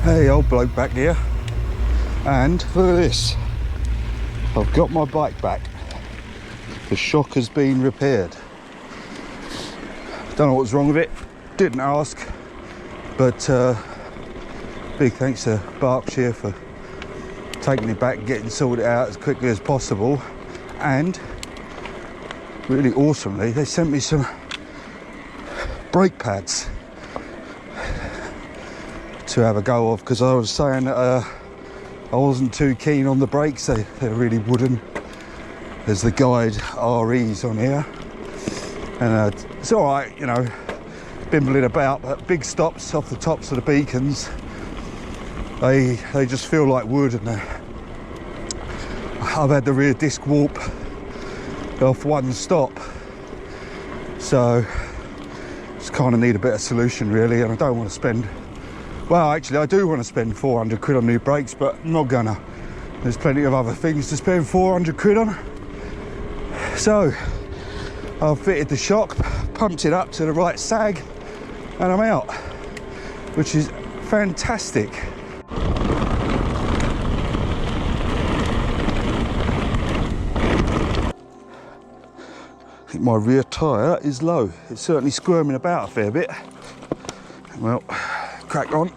Hey, old bloke back here, and look at this. I've got my bike back. The shock has been repaired. Don't know what's wrong with it, didn't ask, but big thanks to Berkshire for taking it back and getting sorted out as quickly as possible. And really awesomely, they sent me some brake pads to have a go of, because I was saying that I wasn't too keen on the brakes. They're really wooden. There's the guide REs on here, and it's all right, you know, bimbling about, but big stops off the tops of the beacons, they just feel like wood. And I've had the rear disc warp off one stop, so just kind of need a bit of solution really. And I don't want to spend, well, actually I do want to spend 400 quid on new brakes, but I'm not gonna. There's plenty of other things to spend 400 quid on. So I've fitted the shock, pumped it up to the right sag, and I'm out, which is fantastic. I think my rear tyre is low. It's certainly squirming about a fair bit. Well, crack on.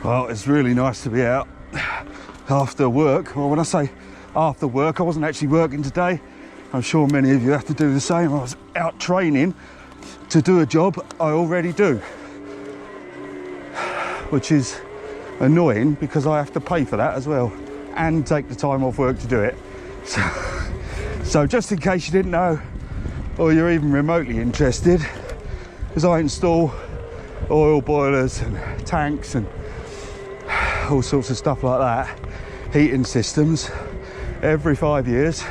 Well, it's really nice to be out after work. Well, when I say after work, I wasn't actually working today. I'm sure many of you have to do the same. I was out training to do a job I already do, which is annoying because I have to pay for that as well and take the time off work to do it. So just in case you didn't know, or you're even remotely interested, because I install oil boilers and tanks and all sorts of stuff like that, heating systems. Every 5 years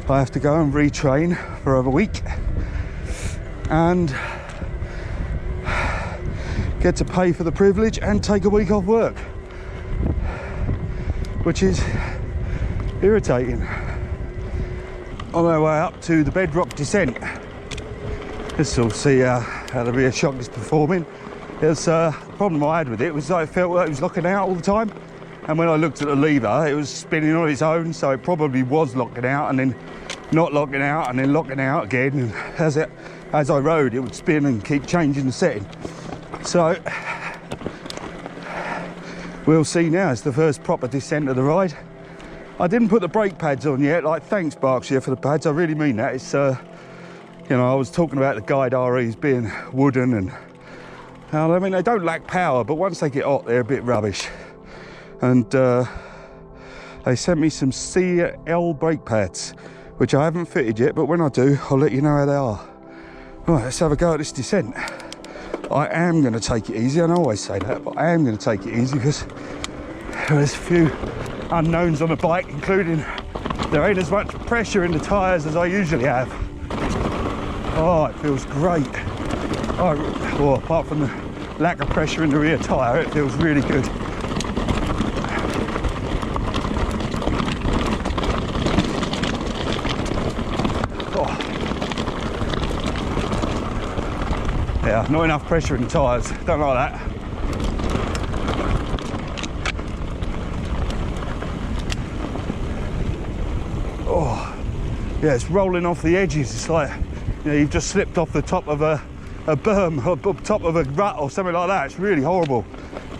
I have to go and retrain for a week and get to pay for the privilege and take a week off work, which is irritating. On our way up to the bedrock descent, this will see how the rear shock is performing. The problem I had with it was I felt like it was locking out all the time, and when I looked at the lever it was spinning on its own, so it probably was locking out and then not locking out and then locking out again, and as I rode it would spin and keep changing the setting. So we'll see now. It's the first proper descent of the ride. I didn't put the brake pads on yet. Like, thanks Berkshire for the pads, I really mean that. It's you know, I was talking about the guide REs being wooden, and I mean, they don't lack power, but once they get hot, they're a bit rubbish. And they sent me some CL brake pads, which I haven't fitted yet, but when I do, I'll let you know how they are. Right, let's have a go at this descent. I am going to take it easy, and I always say that, but I am going to take it easy because there's a few unknowns on the bike, including there ain't as much pressure in the tyres as I usually have. Oh, it feels great. Oh, well, apart from the lack of pressure in the rear tyre, it feels really good. Oh. Yeah, not enough pressure in the tyres, don't like that. Oh, yeah, it's rolling off the edges. It's like, you know, you've just slipped off the top of a berm or top of a rut or something like that. It's really horrible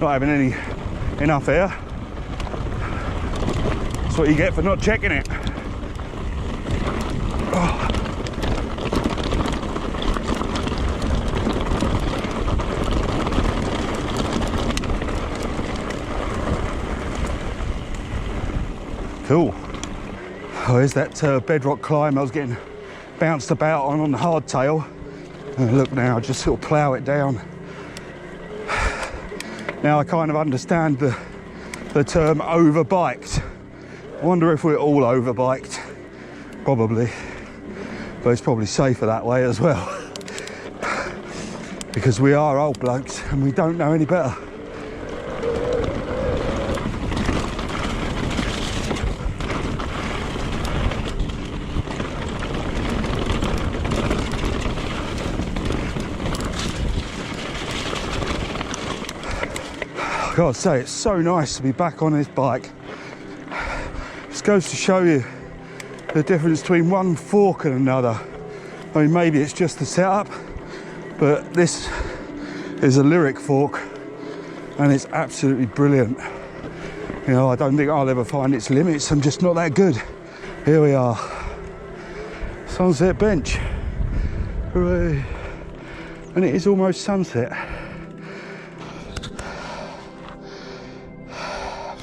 not having enough air. That's what you get for not checking it. Oh. Cool. Oh, here's that bedrock climb I was getting bounced about on the hardtail. And look now, just sort of plough it down. Now I kind of understand the term overbiked. I wonder if we're all overbiked. Probably. But it's probably safer that way as well. Because we are old blokes and we don't know any better. I've got to say, it's so nice to be back on this bike. This goes to show you the difference between one fork and another. I mean, maybe it's just the setup, but this is a lyric fork and it's absolutely brilliant. You know, I don't think I'll ever find its limits. I'm just not that good. Here we are, sunset bench. Hooray. And it is almost sunset.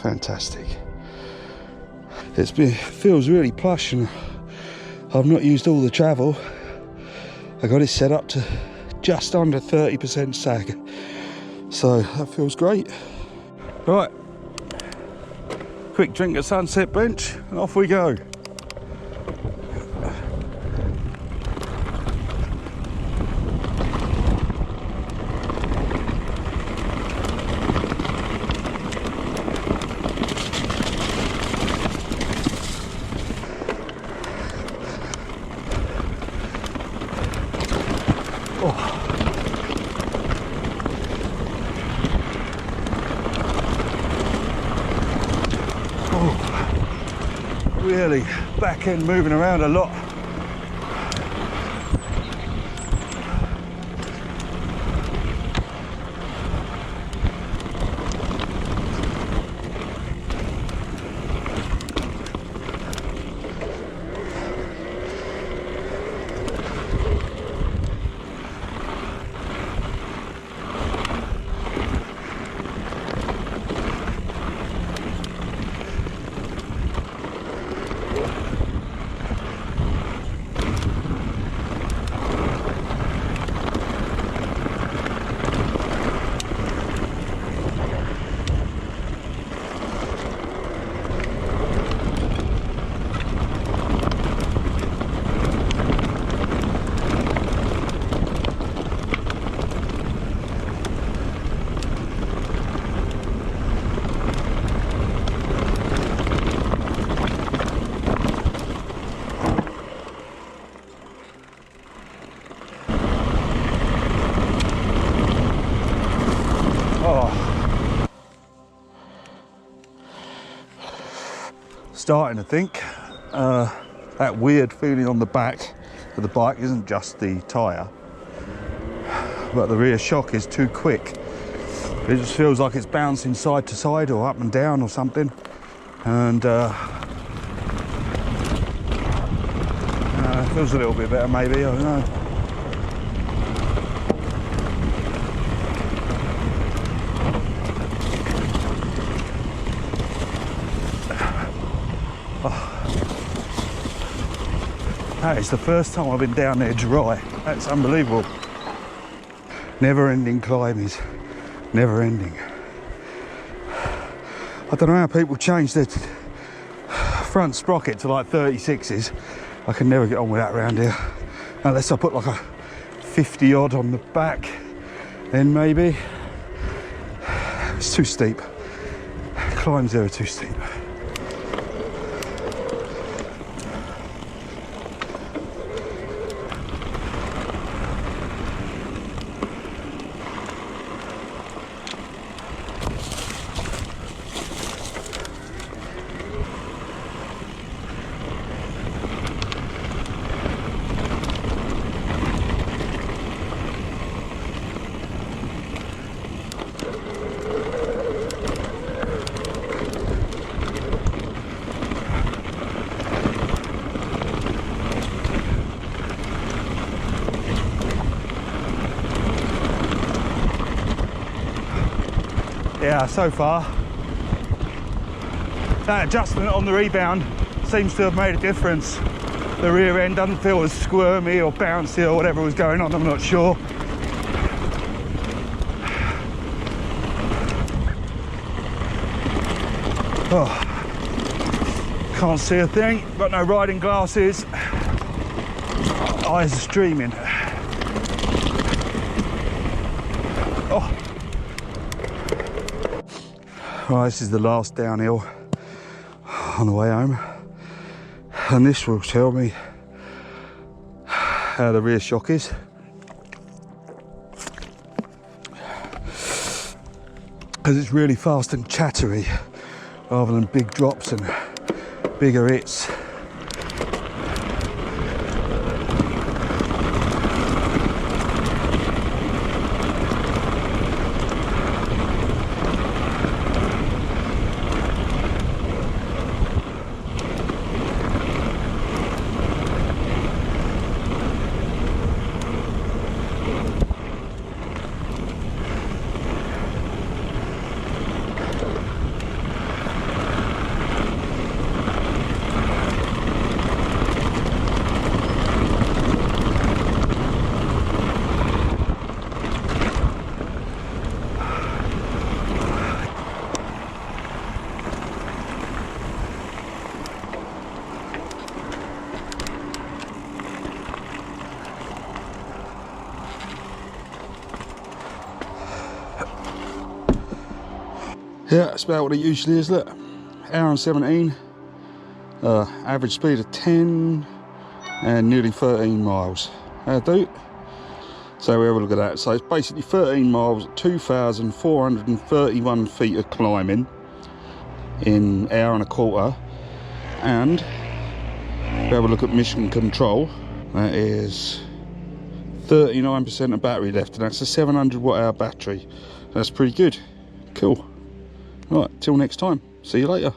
Fantastic. Feels really plush, and I've not used all the travel. I got it set up to just under 30% sag, so that feels great. Right, quick drink at sunset bench and off we go. Really back end moving around a lot. Starting to think that weird feeling on the back of the bike isn't just the tyre, but the rear shock is too quick. It just feels like it's bouncing side to side or up and down or something, and it feels a little bit better maybe, I don't know. That is the first time I've been down there dry. That's unbelievable. Never ending climb is never ending. I don't know how people change their front sprocket to like 36s. I can never get on with that around here. Unless I put like a 50 odd on the back, then maybe. It's too steep. Climbs there are too steep. Yeah, so far that adjustment on the rebound seems to have made a difference. The rear end doesn't feel as squirmy or bouncy or whatever was going on, I'm not sure. Oh, can't see a thing, got no riding glasses, eyes are streaming. Oh. Right, this is the last downhill on the way home, and this will tell me how the rear shock is. because it's really fast and chattery rather than big drops and bigger hits. Yeah, that's about what it usually is. Look, hour and 17, average speed of 10 and nearly 13 miles. How do? So we have a look at that. So it's basically 13 miles, 2,431 feet of climbing in an hour and a quarter. And we have a look at mission control. That is 39% of battery left, and that's a 700 watt hour battery. That's pretty good. Cool. Right, till next time. See you later.